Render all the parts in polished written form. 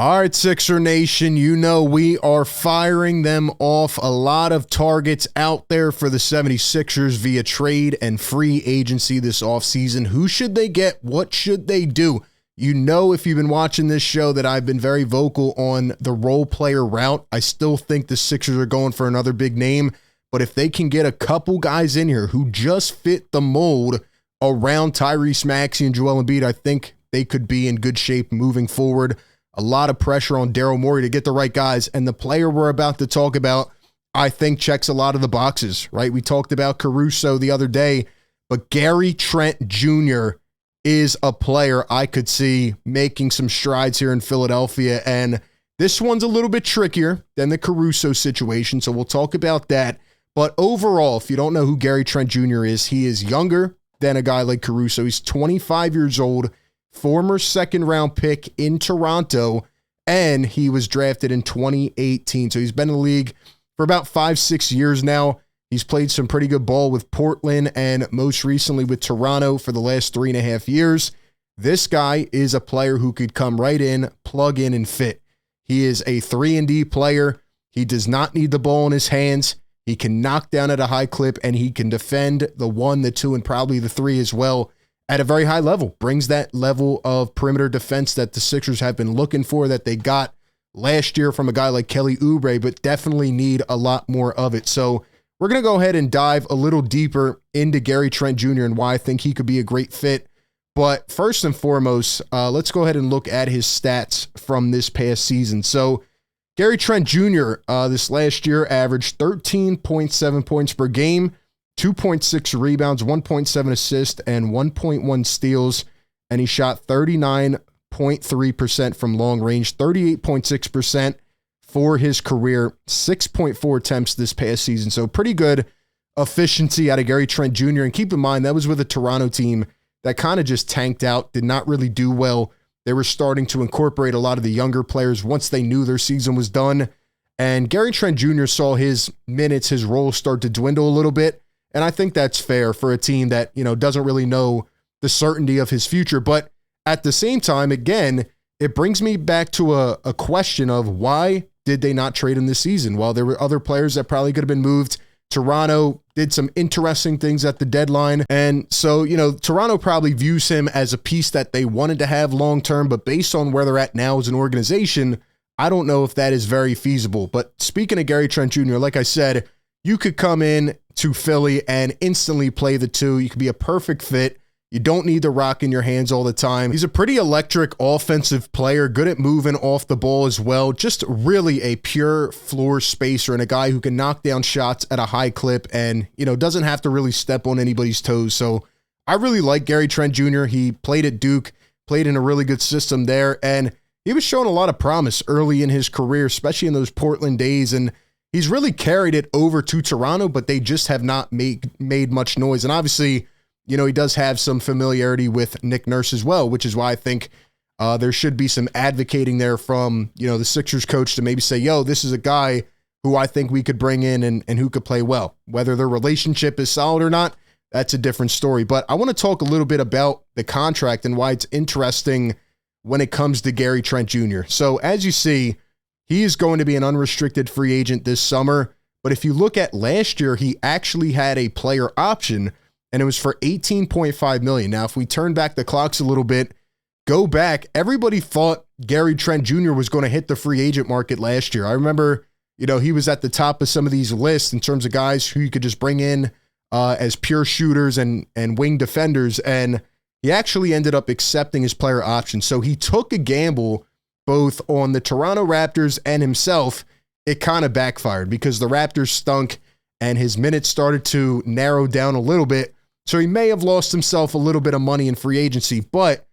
All right, Sixer Nation, you know we are firing them off. A lot of targets out there for the 76ers via trade and free agency this offseason. Who should they get? What should they do? You know, if you've been watching this show, that I've been very vocal on the role player route. I still think the Sixers are going for another big name, but if they can get a couple guys in here who just fit the mold around Tyrese Maxey and Joel Embiid, I think they could be in good shape moving forward. A lot of pressure on Daryl Morey to get the right guys, and the player we're about to talk about, I think, checks a lot of the boxes, right? We talked about Caruso the other day, but Gary Trent Jr. is a player I could see making some strides here in Philadelphia, and this one's a little bit trickier than the Caruso situation, so we'll talk about that. But overall, if you don't know who Gary Trent Jr. is, he is younger than a guy like Caruso. He's 25 years old, former second-round pick in Toronto, and he was drafted in 2018. So he's been in the league for about 5-6 years now. He's played some pretty good ball with Portland and most recently with Toronto for the last 3.5 years. This guy is a player who could come right in, plug in, and fit. He is a 3-and-D player. He does not need the ball in his hands. He can knock down at a high clip, and he can defend the 1, the 2, and probably the 3 as well at a very high level. Brings that level of perimeter defense that the Sixers have been looking for, that they got last year from a guy like Kelly Oubre, but definitely need a lot more of it. So we're going to go ahead and dive a little deeper into Gary Trent Jr. and why I think he could be a great fit. But first and foremost, let's go ahead and look at his stats from this past season. So Gary Trent Jr. This last year averaged 13.7 points per game, 2.6 rebounds, 1.7 assists, and 1.1 steals, and he shot 39.3% from long range, 38.6% for his career, 6.4 attempts this past season. So pretty good efficiency out of Gary Trent Jr. And keep in mind, that was with a Toronto team that kind of just tanked out, did not really do well. They were starting to incorporate a lot of the younger players once they knew their season was done. And Gary Trent Jr. saw his minutes, his role start to dwindle a little bit. And I think that's fair for a team that, you know, doesn't really know the certainty of his future. But at the same time, again, it brings me back to a question of why did they not trade him this season? While there were other players that probably could have been moved. Toronto did some interesting things at the deadline. And so, you know, Toronto probably views him as a piece that they wanted to have long-term, but based on where they're at now as an organization, I don't know if that is very feasible. But speaking of Gary Trent Jr., like I said, you could come in to Philly and instantly play the 2. You could be a perfect fit. You don't need the rock in your hands all the time. He's a pretty electric offensive player, good at moving off the ball as well. Just really a pure floor spacer and a guy who can knock down shots at a high clip and, you know, doesn't have to really step on anybody's toes. So I really like Gary Trent Jr. He played at Duke, played in a really good system there, and he was showing a lot of promise early in his career, especially in those Portland days. And he's really carried it over to Toronto, but they just have not made much noise. And obviously, you know, he does have some familiarity with Nick Nurse as well, which is why I think there should be some advocating there from, you know, the Sixers coach to maybe say, yo, this is a guy who I think we could bring in and who could play well. Whether their relationship is solid or not, that's a different story. But I want to talk a little bit about the contract and why it's interesting when it comes to Gary Trent Jr. So as you see, he is going to be an unrestricted free agent this summer. But if you look at last year, he actually had a player option, and it was for $18.5 million. Now, if we turn back the clocks a little bit, go back, everybody thought Gary Trent Jr. was going to hit the free agent market last year. I remember, you know, he was at the top of some of these lists in terms of guys who you could just bring in as pure shooters and wing defenders, and he actually ended up accepting his player option. So he took a gamble both on the Toronto Raptors and himself. It kind of backfired because the Raptors stunk and his minutes started to narrow down a little bit. So he may have lost himself a little bit of money in free agency, but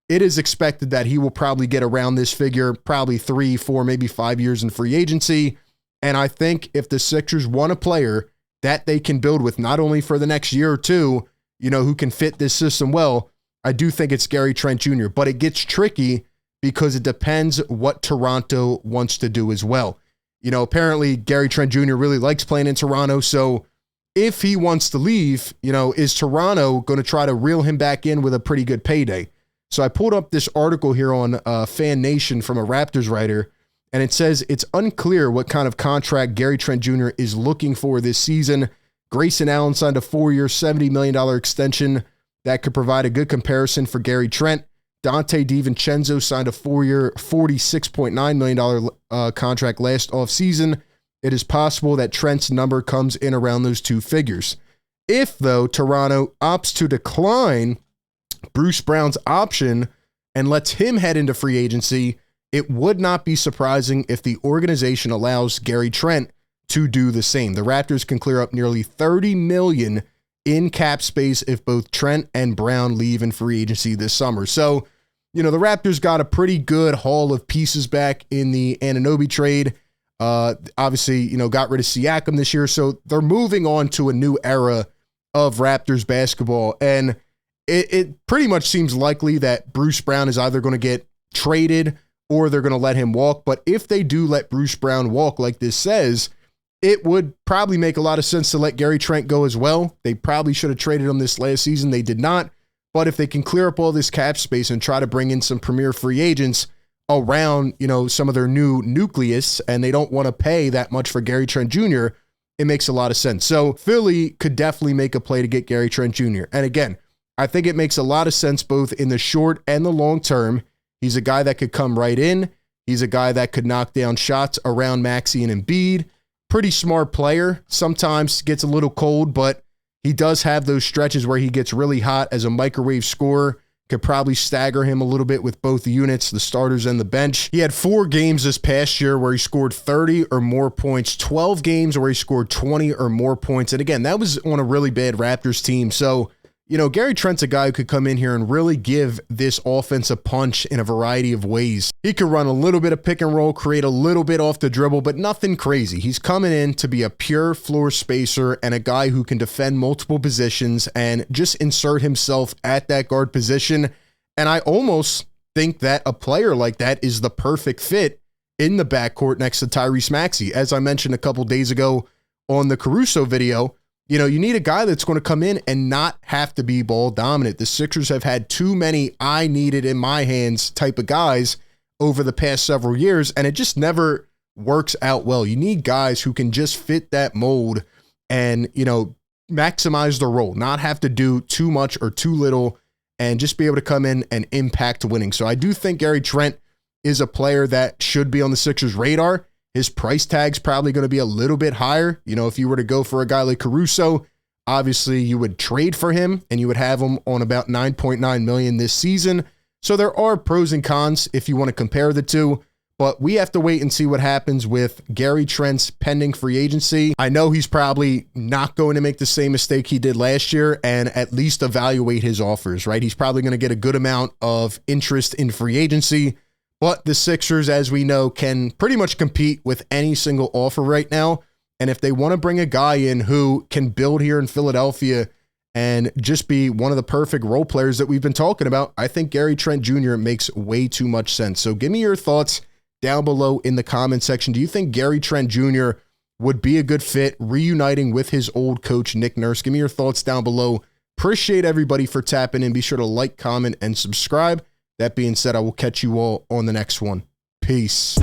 it is expected that he will probably get around this figure, probably 3, 4, maybe 5 years in free agency. And I think if the Sixers want a player that they can build with, not only for the next year or two, you know, who can fit this system well, I do think it's Gary Trent Jr., but it gets tricky because it depends what Toronto wants to do as well. You know, apparently Gary Trent Jr. really likes playing in Toronto, so if he wants to leave, you know, is Toronto going to try to reel him back in with a pretty good payday? So I pulled up this article here on Fan Nation from a Raptors writer, and it says it's unclear what kind of contract Gary Trent Jr. is looking for this season. Grayson Allen signed a 4-year, $70 million extension that could provide a good comparison for Gary Trent. Dante DiVincenzo signed a 4-year, $46.9 million contract last offseason. It is possible that Trent's number comes in around those two figures. If, though, Toronto opts to decline Bruce Brown's option and lets him head into free agency, it would not be surprising if the organization allows Gary Trent to do the same. The Raptors can clear up nearly $30 million in cap space if both Trent and Brown leave in free agency this summer. So, the Raptors got a pretty good haul of pieces back in the Anunoby trade. Obviously, got rid of Siakam this year. So they're moving on to a new era of Raptors basketball. And it pretty much seems likely that Bruce Brown is either going to get traded or they're going to let him walk. But if they do let Bruce Brown walk, like this says, it would probably make a lot of sense to let Gary Trent go as well. They probably should have traded him this last season. They did not. But if they can clear up all this cap space and try to bring in some premier free agents around, some of their new nucleus, and they don't want to pay that much for Gary Trent Jr., it makes a lot of sense. So Philly could definitely make a play to get Gary Trent Jr. And again, I think it makes a lot of sense both in the short and the long term. He's a guy that could come right in. He's a guy that could knock down shots around Maxey and Embiid. Pretty smart player. Sometimes gets a little cold, but he does have those stretches where he gets really hot as a microwave scorer. Could probably stagger him a little bit with both the units, the starters and the bench. He had 4 games this past year where he scored 30 or more points, 12 games where he scored 20 or more points. And again, that was on a really bad Raptors team. So, Gary Trent's a guy who could come in here and really give this offense a punch in a variety of ways. He could run a little bit of pick and roll, create a little bit off the dribble, but nothing crazy. He's coming in to be a pure floor spacer and a guy who can defend multiple positions and just insert himself at that guard position. And I almost think that a player like that is the perfect fit in the backcourt next to Tyrese Maxey. As I mentioned a couple days ago on the Caruso video, you need a guy that's going to come in and not have to be ball dominant. The Sixers have had too many I need it in my hands type of guys over the past several years, and it just never works out well. You need guys who can just fit that mold and, maximize their role, not have to do too much or too little, and just be able to come in and impact winning. So I do think Gary Trent is a player that should be on the Sixers' radar. His price tag's probably going to be a little bit higher. If you were to go for a guy like Caruso, obviously you would trade for him and you would have him on about $9.9 million this season. So there are pros and cons if you want to compare the two, but we have to wait and see what happens with Gary Trent's pending free agency. I know he's probably not going to make the same mistake he did last year and at least evaluate his offers, right? He's probably going to get a good amount of interest in free agency. But the Sixers, as we know, can pretty much compete with any single offer right now. And if they want to bring a guy in who can build here in Philadelphia and just be one of the perfect role players that we've been talking about, I think Gary Trent Jr. makes way too much sense. So give me your thoughts down below in the comment section. Do you think Gary Trent Jr. would be a good fit reuniting with his old coach, Nick Nurse? Give me your thoughts down below. Appreciate everybody for tapping in. Be sure to like, comment, and subscribe. That being said, I will catch you all on the next one. Peace.